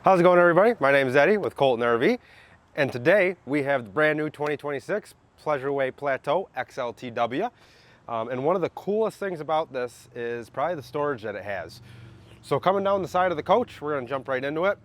How's it going, everybody? My name is Eddie with Colton RV, and today we have the brand new 2026 Pleasureway Plateau XLTW. And one of the coolest things about this is probably the storage that it has. So coming down the side of the coach, we're going to jump right into it.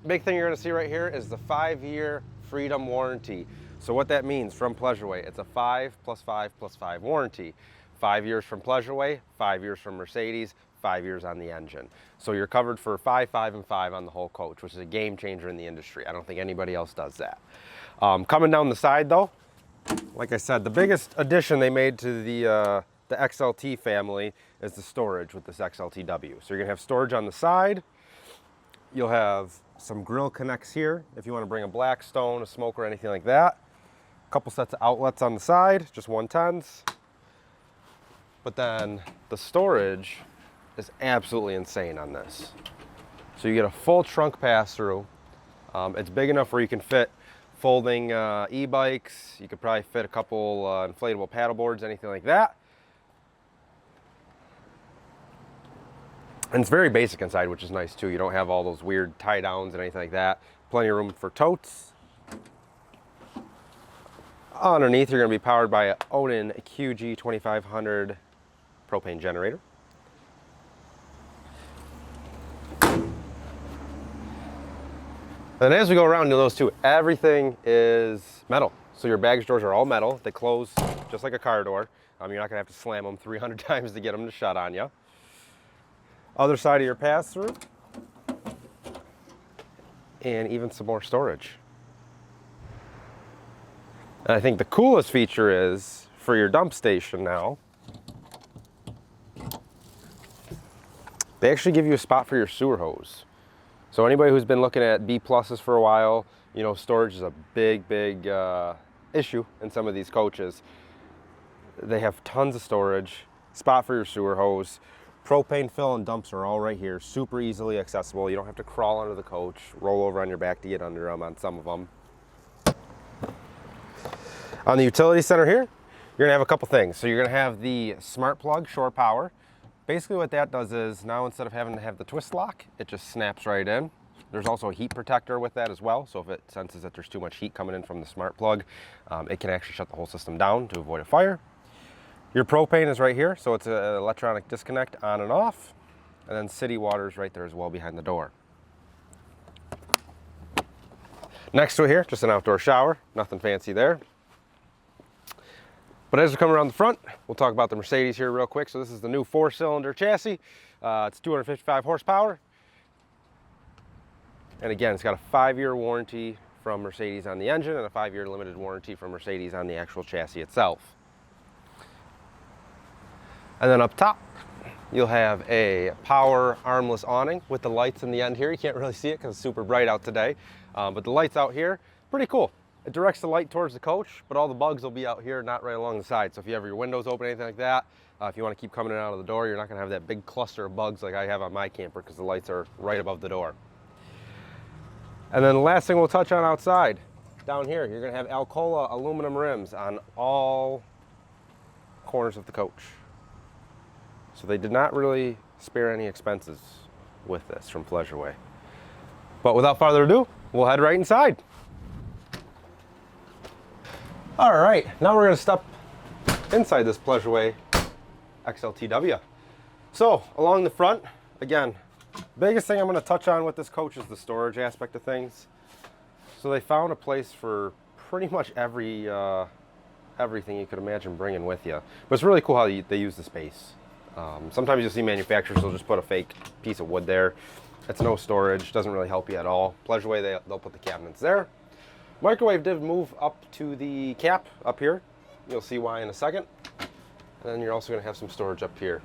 Big thing you're going to see right here is the 5-year Freedom warranty. So what that means from Pleasureway, it's a 5 + 5 + 5 warranty. 5 years from Pleasureway, 5 years from Mercedes, 5 years on the engine. So you're covered for 5, 5, and 5 on the whole coach, which is a game changer in the industry. I don't think anybody else does that. Coming down the side though, like I said, the biggest addition they made to the XLT family is the storage with this XLTW. So you're gonna have storage on the side. You'll have some grill connects here if you want to bring a Blackstone, a smoker, anything like that. A couple sets of outlets on the side, just 110s. But then the storage is absolutely insane on this. So you get a full trunk pass-through. It's big enough where you can fit folding e-bikes. You could probably fit a couple inflatable paddle boards, anything like that. And it's very basic inside, which is nice too. You don't have all those weird tie downs and anything like that. Plenty of room for totes. Underneath, you're going to be powered by an awning QG 2500 propane generator. And as we go around, you'll notice too, everything is metal. So your baggage doors are all metal. They close just like a car door. You're not gonna have to slam them 300 times to get them to shut on you. Other side of your pass-through. And even some more storage. And I think the coolest feature is, for your dump station now, they actually give you a spot for your sewer hose. So anybody who's been looking at B pluses for a while, you know, storage is a big issue in some of these coaches. They have tons of storage, spot for your sewer hose. Propane fill and dumps are all right here, super easily accessible. You don't have to crawl under the coach, roll over on your back to get under them on some of them. On the utility center here, you're gonna have a couple things. So you're gonna have the smart plug shore power. Basically what that does is, now instead of having to have the twist lock, it just snaps right in. There's also a heat protector with that as well, so if it senses that there's too much heat coming in from the smart plug, it can actually shut the whole system down to avoid a fire. Your propane is right here, so it's an electronic disconnect on and off, and then city water is right there as well behind the door. Next to it here, just an outdoor shower, nothing fancy there. But as we come around the front, we'll talk about the Mercedes here real quick. So this is the new 4-cylinder chassis. It's 255 horsepower. And again, it's got a 5-year warranty from Mercedes on the engine and a 5-year limited warranty from Mercedes on the actual chassis itself. And then up top, you'll have a power armless awning with the lights in the end here. You can't really see it because it's super bright out today. But the lights out here, pretty cool. It directs the light towards the coach, but all the bugs will be out here, not right along the side. So if you have your windows open, anything like that, if you want to keep coming in and out of the door, you're not going to have that big cluster of bugs like I have on my camper because the lights are right above the door. And then the last thing we'll touch on outside, down here, you're going to have Alcoa aluminum rims on all corners of the coach. So they did not really spare any expenses with this from Pleasureway. But without further ado, we'll head right inside. All right, now we're gonna step inside this Pleasureway XLTW. So along the front, again, biggest thing I'm gonna touch on with this coach is the storage aspect of things. So they found a place for pretty much everything you could imagine bringing with you. But it's really cool how they use the space. Sometimes you'll see manufacturers will just put a fake piece of wood there. It's no storage, doesn't really help you at all. Pleasureway, they'll put the cabinets there. Microwave did move up to the cap up here. You'll see why in a second. And then you're also going to have some storage up here.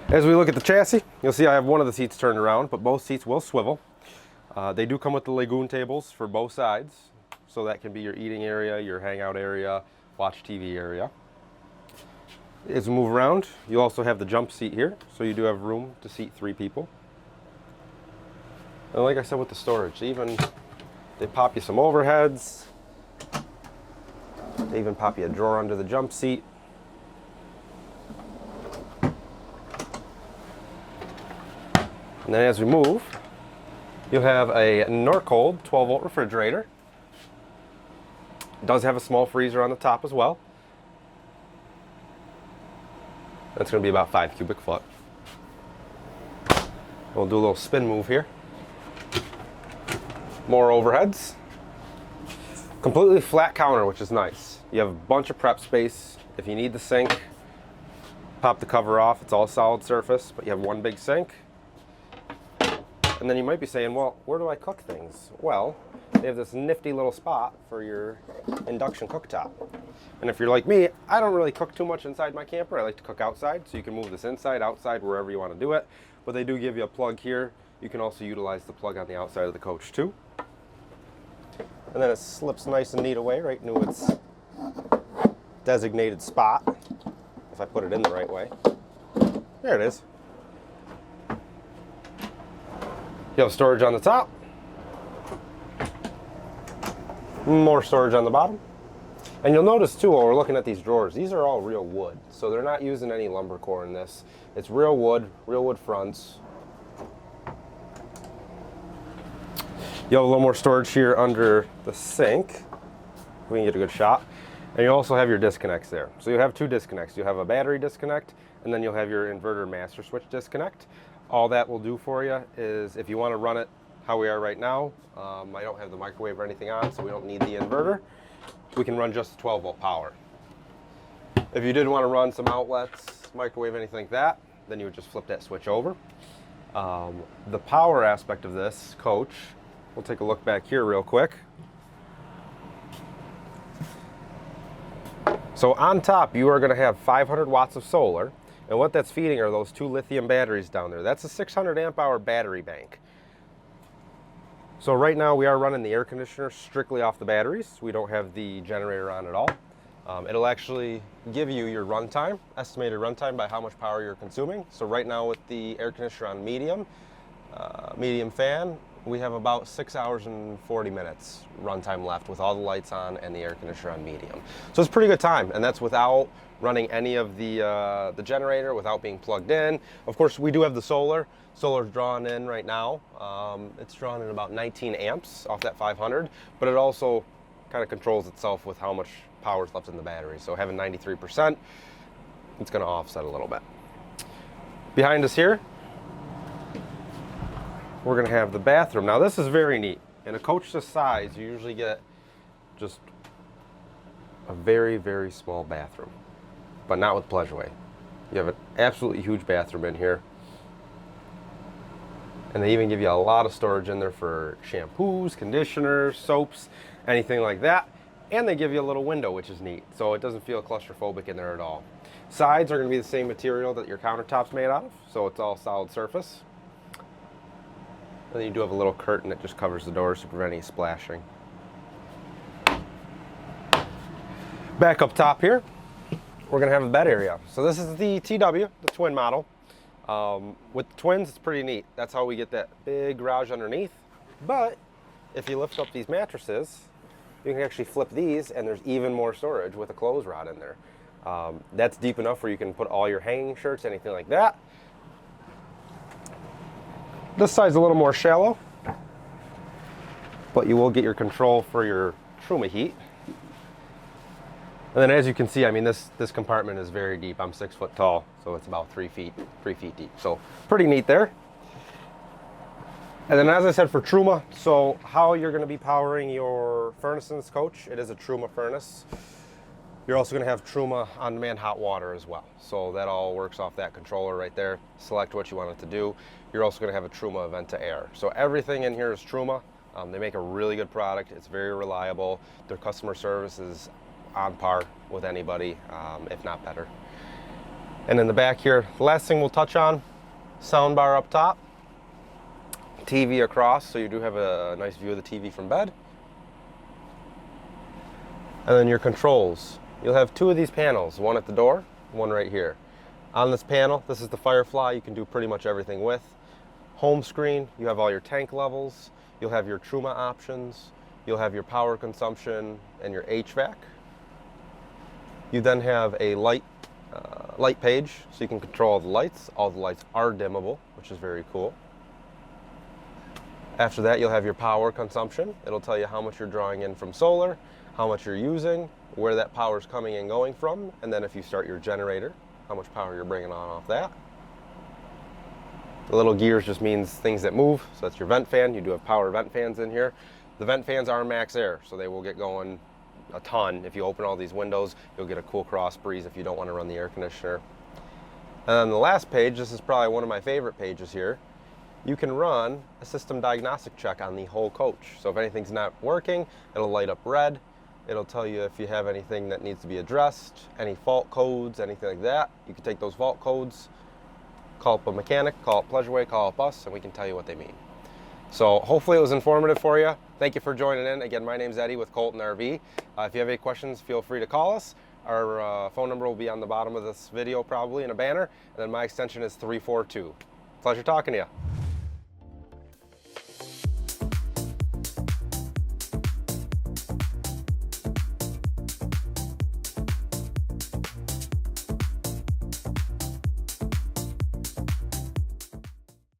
As we look at the chassis, you'll see I have one of the seats turned around, but both seats will swivel. They do come with the Lagoon tables for both sides. So that can be your eating area, your hangout area, watch TV area. As we move around, you'll also have the jump seat here. So you do have room to seat 3 people. And like I said with the storage, they pop you some overheads. They even pop you a drawer under the jump seat. And then as we move, you'll have a Norcold 12-volt refrigerator. It does have a small freezer on the top as well. That's going to be about 5 cubic foot. We'll do a little spin move here. More overheads. Completely flat counter, which is nice. You have a bunch of prep space. If you need the sink, pop the cover off. It's all solid surface, but you have one big sink. And then you might be saying, well, where do I cook things? Well, they have this nifty little spot for your induction cooktop. And if you're like me, I don't really cook too much inside my camper. I like to cook outside, so you can move this inside, outside, wherever you want to do it. But they do give you a plug here. You can also utilize the plug on the outside of the coach too. And then it slips nice and neat away right into its designated spot, if I put it in the right way. There it is. You have storage on the top. More storage on the bottom. And you'll notice too, while we're looking at these drawers, these are all real wood. So they're not using any lumber core in this. It's real wood fronts. You have a little more storage here under the sink. We can get a good shot. And you also have your disconnects there. So you have two disconnects. You have a battery disconnect, and then you'll have your inverter master switch disconnect. All that will do for you is, if you want to run it how we are right now, I don't have the microwave or anything on, so we don't need the inverter. We can run just 12-volt power. If you did want to run some outlets, microwave, anything like that, then you would just flip that switch over. The power aspect of this coach, we'll take a look back here real quick. So on top, you are going to have 500 watts of solar, and what that's feeding are those two lithium batteries down there. That's a 600 amp hour battery bank. So right now we are running the air conditioner strictly off the batteries. We don't have the generator on at all. It'll actually give you your runtime, estimated runtime by how much power you're consuming. So right now with the air conditioner on medium fan, we have about 6 hours and 40 minutes runtime left with all the lights on and the air conditioner on medium. So it's a pretty good time, and that's without running any of the generator, without being plugged in. Of course, we do have the solar. Solar's drawn in right now. It's drawn in about 19 amps off that 500, but it also kind of controls itself with how much power is left in the battery. So having 93%, it's going to offset a little bit. Behind us here, we're going to have the bathroom. Now this is very neat. In a coach this size, you usually get just a very, very small bathroom, but not with Pleasureway. You have an absolutely huge bathroom in here. And they even give you a lot of storage in there for shampoos, conditioners, soaps, anything like that. And they give you a little window, which is neat. So it doesn't feel claustrophobic in there at all. Sides are going to be the same material that your countertop's made out of. So it's all solid surface. And then you do have a little curtain that just covers the doors to prevent any splashing. Back up top here, we're going to have a bed area. So this is the TW, the twin model. With the twins, it's pretty neat. That's how we get that big garage underneath. But if you lift up these mattresses, you can actually flip these, and there's even more storage with a clothes rod in there. That's deep enough where you can put all your hanging shirts, anything like that. This side's a little more shallow, but you will get your control for your Truma heat. And then as you can see, I mean, this compartment is very deep. I'm 6 foot tall, so it's about 3 feet deep. So pretty neat there. And then as I said, for Truma, so how you're going to be powering your furnace in this coach, it is a Truma furnace. You're also going to have Truma on-demand hot water as well. So that all works off that controller right there. Select what you want it to do. You're also going to have a Truma vent to air. So everything in here is Truma. They make a really good product. It's very reliable. Their customer service is on par with anybody, if not better. And in the back here, the last thing we'll touch on, sound bar up top, TV across, so you do have a nice view of the TV from bed. And then your controls. You'll have two of these panels, one at the door, one right here. On this panel, this is the Firefly, you can do pretty much everything with. Home screen, you have all your tank levels, you'll have your Truma options, you'll have your power consumption and your HVAC. You then have a light page, so you can control all the lights. All the lights are dimmable, which is very cool. After that, you'll have your power consumption. It'll tell you how much you're drawing in from solar, how much you're using, where that power is coming and going from, and then if you start your generator, how much power you're bringing on off that. The little gears just means things that move, so that's your vent fan. You do have power vent fans in here. The vent fans are max air, so they will get going a ton. If you open all these windows, you'll get a cool cross breeze if you don't want to run the air conditioner. And then the last page, this is probably one of my favorite pages here. You can run a system diagnostic check on the whole coach. So if anything's not working, it'll light up red. It'll tell you if you have anything that needs to be addressed, any fault codes, anything like that. You can take those fault codes, call up a mechanic, call up Pleasureway, call up us, and we can tell you what they mean. So hopefully it was informative for you. Thank you for joining in. Again, my name's Eddie with Colton RV. If you have any questions, feel free to call us. Our phone number will be on the bottom of this video, probably in a banner, and then my extension is 342. Pleasure talking to you.